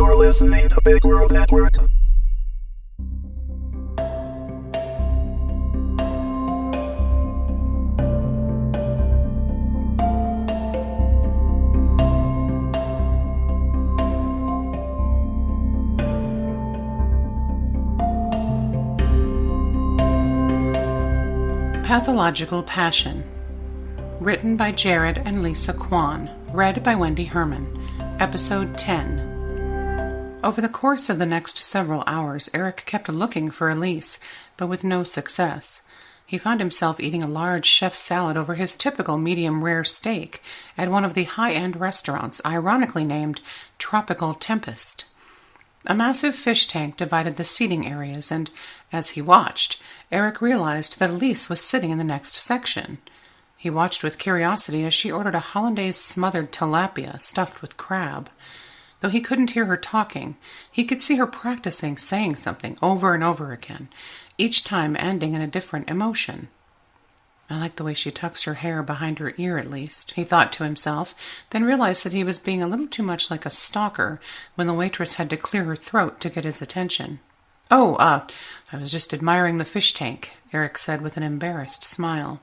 You're listening to Big World Network. Pathological Passion. Written by Jared and Lisa Kwan. Read by Wendy Herman. Episode 10. Over the course of the next several hours, Eric kept looking for Elise, but with no success. He found himself eating a large chef salad over his typical medium-rare steak at one of the high-end restaurants, ironically named Tropical Tempest. A massive fish tank divided the seating areas, and as he watched, Eric realized that Elise was sitting in the next section. He watched with curiosity as she ordered a hollandaise smothered tilapia stuffed with crab. Though he couldn't hear her talking, he could see her practicing saying something over and over again, each time ending in a different emotion. I like the way she tucks her hair behind her ear, at least, he thought to himself, then realized that he was being a little too much like a stalker when the waitress had to clear her throat to get his attention. I was just admiring the fish tank, Eric said with an embarrassed smile.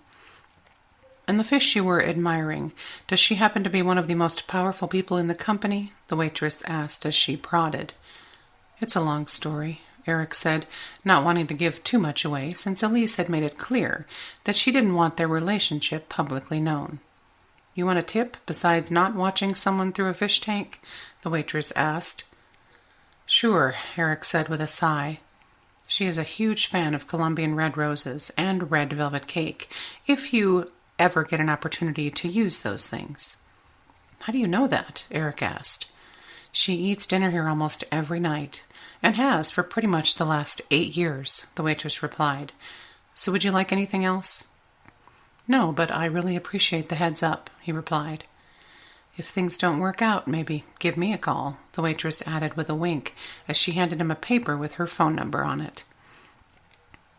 And the fish you were admiring, does she happen to be one of the most powerful people in the company? The waitress asked as she prodded. It's a long story, Eric said, not wanting to give too much away, since Elise had made it clear that she didn't want their relationship publicly known. You want a tip besides not watching someone through a fish tank? The waitress asked. Sure, Eric said with a sigh. She is a huge fan of Colombian red roses and red velvet cake, if you ever get an opportunity to use those things. How do you know that? Eric asked. She eats dinner here almost every night, and has for pretty much the last 8 years, the waitress replied. So would you like anything else? No, but I really appreciate the heads up, he replied. If things don't work out, maybe give me a call, the waitress added with a wink as she handed him a paper with her phone number on it.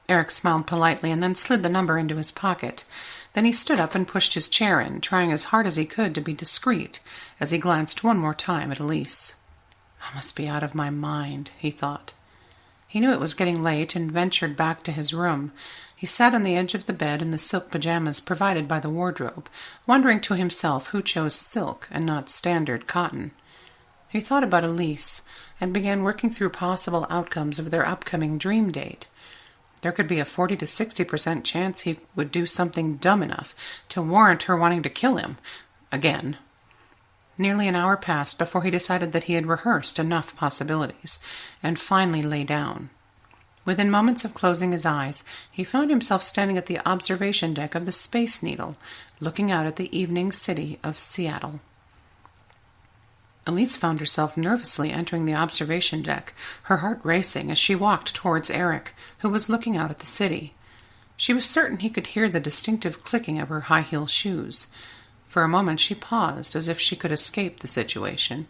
Eric smiled politely and then slid the number into his pocket. Then he stood up and pushed his chair in, trying as hard as he could to be discreet as he glanced one more time at Elise. I must be out of my mind, he thought. He knew it was getting late and ventured back to his room. He sat on the edge of the bed in the silk pajamas provided by the wardrobe, wondering to himself who chose silk and not standard cotton. He thought about Elise and began working through possible outcomes of their upcoming dream date. There could be a 40 to 60% chance he would do something dumb enough to warrant her wanting to kill him again. Nearly an hour passed before he decided that he had rehearsed enough possibilities, and finally lay down. Within moments of closing his eyes, he found himself standing at the observation deck of the Space Needle, looking out at the evening city of Seattle. Elise found herself nervously entering the observation deck, her heart racing as she walked towards Eric, who was looking out at the city. She was certain he could hear the distinctive clicking of her high-heel shoes. For a moment she paused, as if she could escape the situation.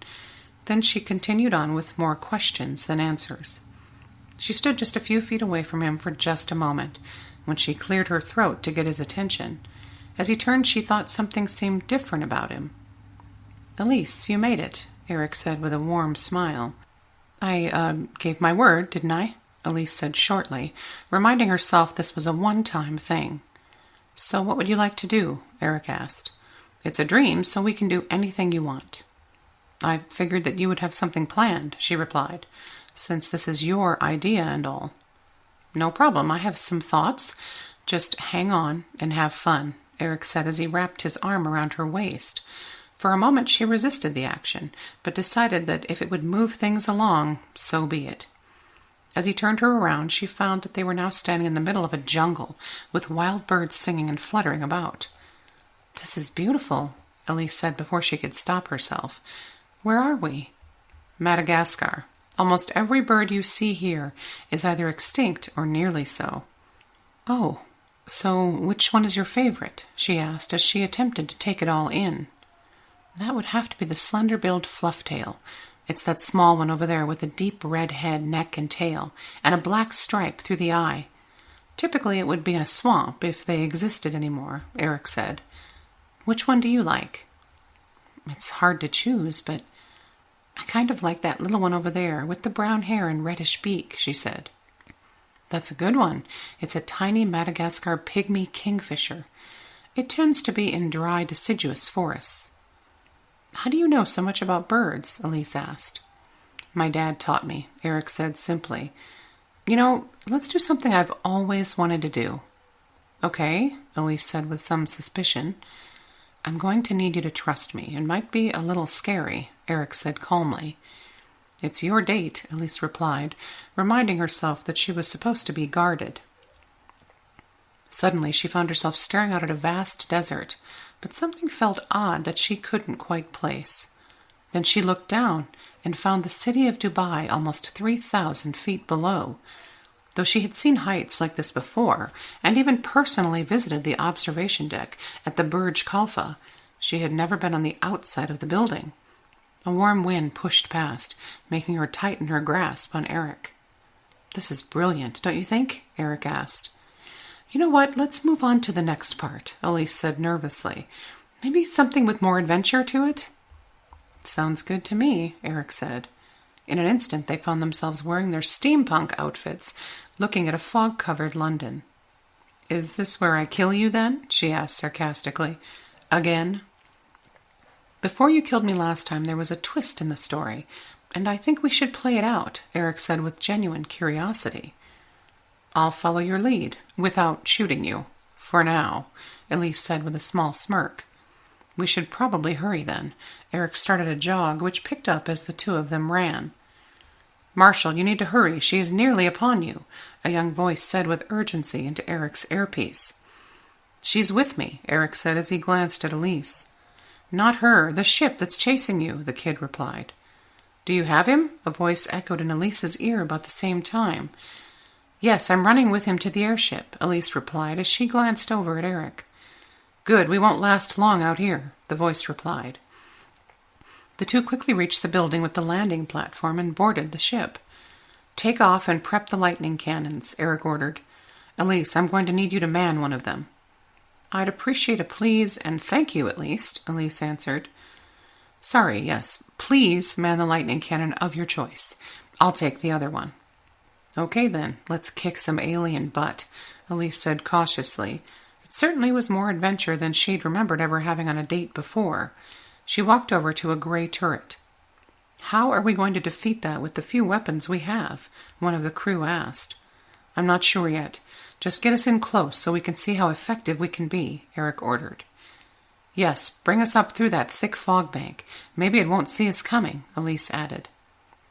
Then she continued on with more questions than answers. She stood just a few feet away from him for just a moment, when she cleared her throat to get his attention. As he turned, she thought something seemed different about him. Elise, you made it, Eric said with a warm smile. I gave my word, didn't I? Elise said shortly, reminding herself this was a one-time thing. So what would you like to do? Eric asked. It's a dream, so we can do anything you want. I figured that you would have something planned, she replied, since this is your idea and all. No problem, I have some thoughts. Just hang on and have fun, Eric said as he wrapped his arm around her waist. For a moment she resisted the action, but decided that if it would move things along, so be it. As he turned her around, she found that they were now standing in the middle of a jungle, with wild birds singing and fluttering about. This is beautiful, Elise said before she could stop herself. Where are we? Madagascar. Almost every bird you see here is either extinct or nearly so. Oh, so which one is your favorite? She asked as she attempted to take it all in. That would have to be the slender-billed flufftail. It's that small one over there with a deep red head, neck, and tail, and a black stripe through the eye. Typically it would be in a swamp if they existed anymore, Eric said. Which one do you like? It's hard to choose, but I kind of like that little one over there with the brown hair and reddish beak, she said. That's a good one. It's a tiny Madagascar pygmy kingfisher. It tends to be in dry, deciduous forests. How do you know so much about birds? Elise asked. My dad taught me, Eric said simply. You know, let's do something I've always wanted to do. Okay, Elise said with some suspicion. I'm going to need you to trust me. It might be a little scary, Eric said calmly. It's your date, Elise replied, reminding herself that she was supposed to be guarded. Suddenly she found herself staring out at a vast desert, but something felt odd that she couldn't quite place. Then she looked down and found the city of Dubai almost 3,000 feet below. Though she had seen heights like this before, and even personally visited the observation deck at the Burj Khalifa, she had never been on the outside of the building. A warm wind pushed past, making her tighten her grasp on Eric. This is brilliant, don't you think? Eric asked. You know what? Let's move on to the next part, Elise said nervously. Maybe something with more adventure to it? Sounds good to me, Eric said. In an instant, they found themselves wearing their steampunk outfits, looking at a fog-covered London. Is this where I kill you, then? She asked sarcastically. Again? Before you killed me last time, there was a twist in the story, and I think we should play it out, Eric said with genuine curiosity. I'll follow your lead, without shooting you. For now, Elise said with a small smirk. We should probably hurry then. Eric started a jog, which picked up as the two of them ran. Marshall, you need to hurry. She is nearly upon you, a young voice said with urgency into Eric's earpiece. She's with me, Eric said as he glanced at Elise. Not her, the ship that's chasing you, the kid replied. Do you have him? A voice echoed in Elise's ear about the same time. Yes, I'm running with him to the airship, Elise replied as she glanced over at Eric. Good, we won't last long out here, the voice replied. The two quickly reached the building with the landing platform and boarded the ship. Take off and prep the lightning cannons, Eric ordered. Elise, I'm going to need you to man one of them. I'd appreciate a please and thank you at least, Elise answered. Sorry, yes, please man the lightning cannon of your choice. I'll take the other one. Okay then, let's kick some alien butt, Elise said cautiously. It certainly was more adventure than she'd remembered ever having on a date before. She walked over to a gray turret. How are we going to defeat that with the few weapons we have? One of the crew asked. I'm not sure yet. Just get us in close so we can see how effective we can be, Eric ordered. Yes, bring us up through that thick fog bank. Maybe it won't see us coming, Elise added.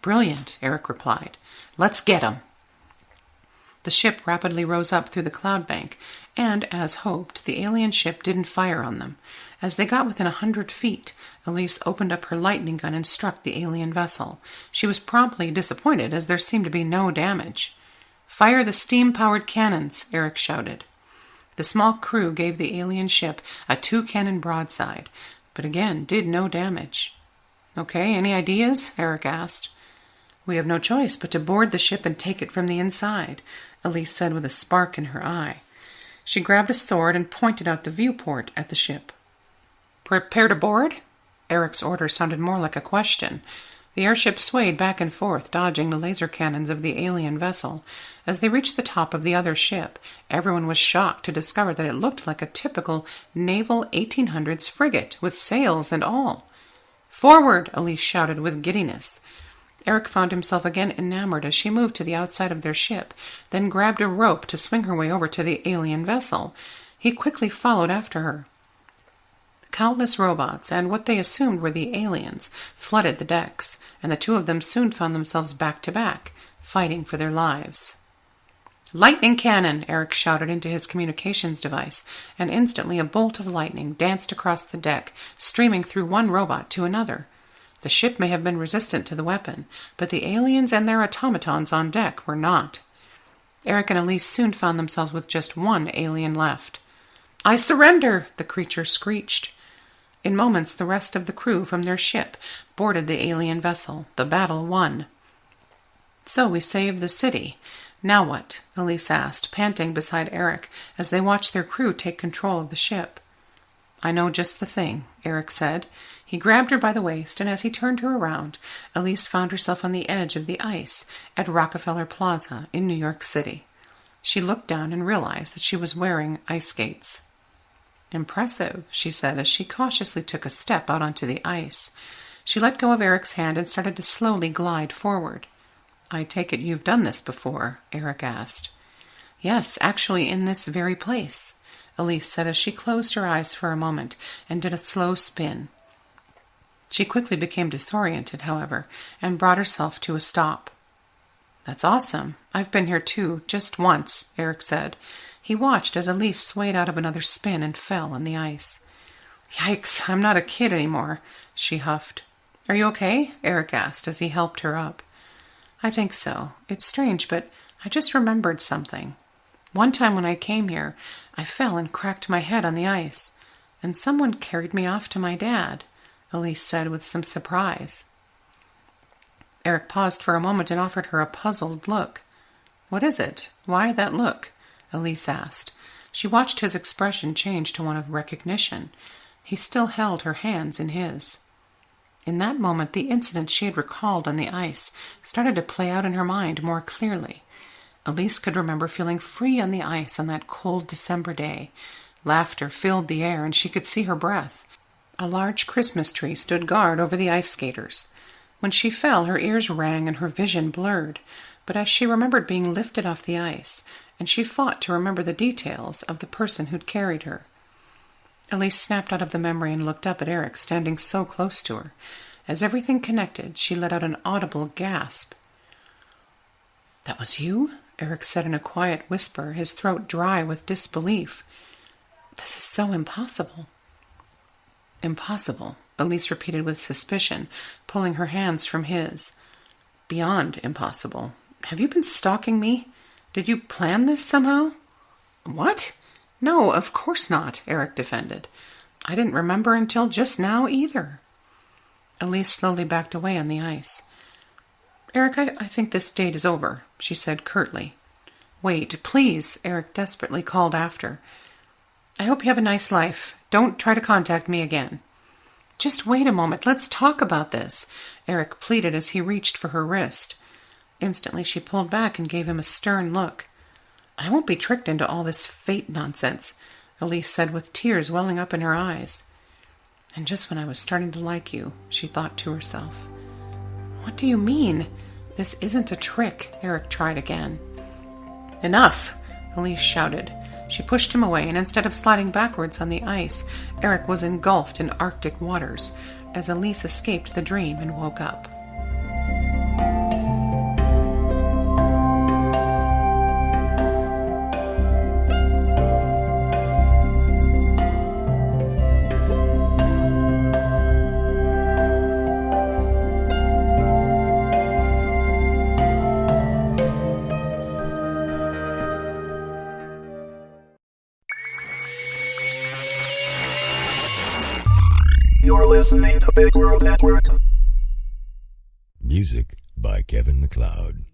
Brilliant, Eric replied. Let's get 'em. The ship rapidly rose up through the cloud bank, and, as hoped, the alien ship didn't fire on them. As they got within 100 feet, Elise opened up her lightning gun and struck the alien vessel. She was promptly disappointed, as there seemed to be no damage. Fire the steam-powered cannons, Eric shouted. The small crew gave the alien ship a 2-cannon broadside, but again did no damage. Okay, any ideas? Eric asked. We have no choice but to board the ship and take it from the inside, Elise said with a spark in her eye. She grabbed a sword and pointed out the viewport at the ship. Prepare to board? Eric's order sounded more like a question. The airship swayed back and forth, dodging the laser cannons of the alien vessel. As they reached the top of the other ship, everyone was shocked to discover that it looked like a typical naval 1800s frigate, with sails and all. Forward! Elise shouted with giddiness. Eric found himself again enamored as she moved to the outside of their ship, then grabbed a rope to swing her way over to the alien vessel. He quickly followed after her. Countless robots, and what they assumed were the aliens, flooded the decks, and the two of them soon found themselves back to back, fighting for their lives. Lightning cannon! Eric shouted into his communications device, and instantly a bolt of lightning danced across the deck, streaming through one robot to another. The ship may have been resistant to the weapon, but the aliens and their automatons on deck were not. Eric and Elise soon found themselves with just one alien left. I surrender! The creature screeched. In moments, the rest of the crew from their ship boarded the alien vessel. The battle won. So we saved the city. Now what? Elise asked, panting beside Eric as they watched their crew take control of the ship. I know just the thing, Eric said. He grabbed her by the waist, and as he turned her around, Elise found herself on the edge of the ice at Rockefeller Plaza in New York City. She looked down and realized that she was wearing ice skates. Impressive, she said as she cautiously took a step out onto the ice. She let go of Eric's hand and started to slowly glide forward. I take it you've done this before, Eric asked. Yes, actually in this very place, Elise said as she closed her eyes for a moment and did a slow spin. She quickly became disoriented, however, and brought herself to a stop. That's awesome. I've been here too, just once, Eric said. He watched as Elise swayed out of another spin and fell on the ice. Yikes, I'm not a kid anymore, she huffed. Are you okay? Eric asked as he helped her up. I think so. It's strange, but I just remembered something. One time when I came here, I fell and cracked my head on the ice, and someone carried me off to my dad, Elise said with some surprise. Eric paused for a moment and offered her a puzzled look. What is it? Why that look? Elise asked. She watched his expression change to one of recognition. He still held her hands in his. In that moment, the incident she had recalled on the ice started to play out in her mind more clearly. Elise could remember feeling free on the ice on that cold December day. Laughter filled the air, and she could see her breath. A large Christmas tree stood guard over the ice skaters. When she fell, her ears rang and her vision blurred, but as she remembered being lifted off the ice, and she fought to remember the details of the person who'd carried her. Elise snapped out of the memory and looked up at Eric, standing so close to her. As everything connected, she let out an audible gasp. That was you? Eric said in a quiet whisper, his throat dry with disbelief. This is so impossible. Impossible, Elise repeated with suspicion, pulling her hands from his. Beyond impossible. Have you been stalking me? Did you plan this somehow? What? No, of course not, Eric defended. I didn't remember until just now either. Elise slowly backed away on the ice. Eric, I think this date is over, she said curtly. Wait, please, Eric desperately called after. I hope you have a nice life. Don't try to contact me again. Just wait a moment. Let's talk about this, Eric pleaded as he reached for her wrist. Instantly she pulled back and gave him a stern look. I won't be tricked into all this fate nonsense, Elise said with tears welling up in her eyes. And just when I was starting to like you, she thought to herself. What do you mean? This isn't a trick, Eric tried again. Enough, Elise shouted. She pushed him away, and instead of sliding backwards on the ice, Eric was engulfed in Arctic waters as Elise escaped the dream and woke up. You're listening to Big World Network. Music by Kevin MacLeod.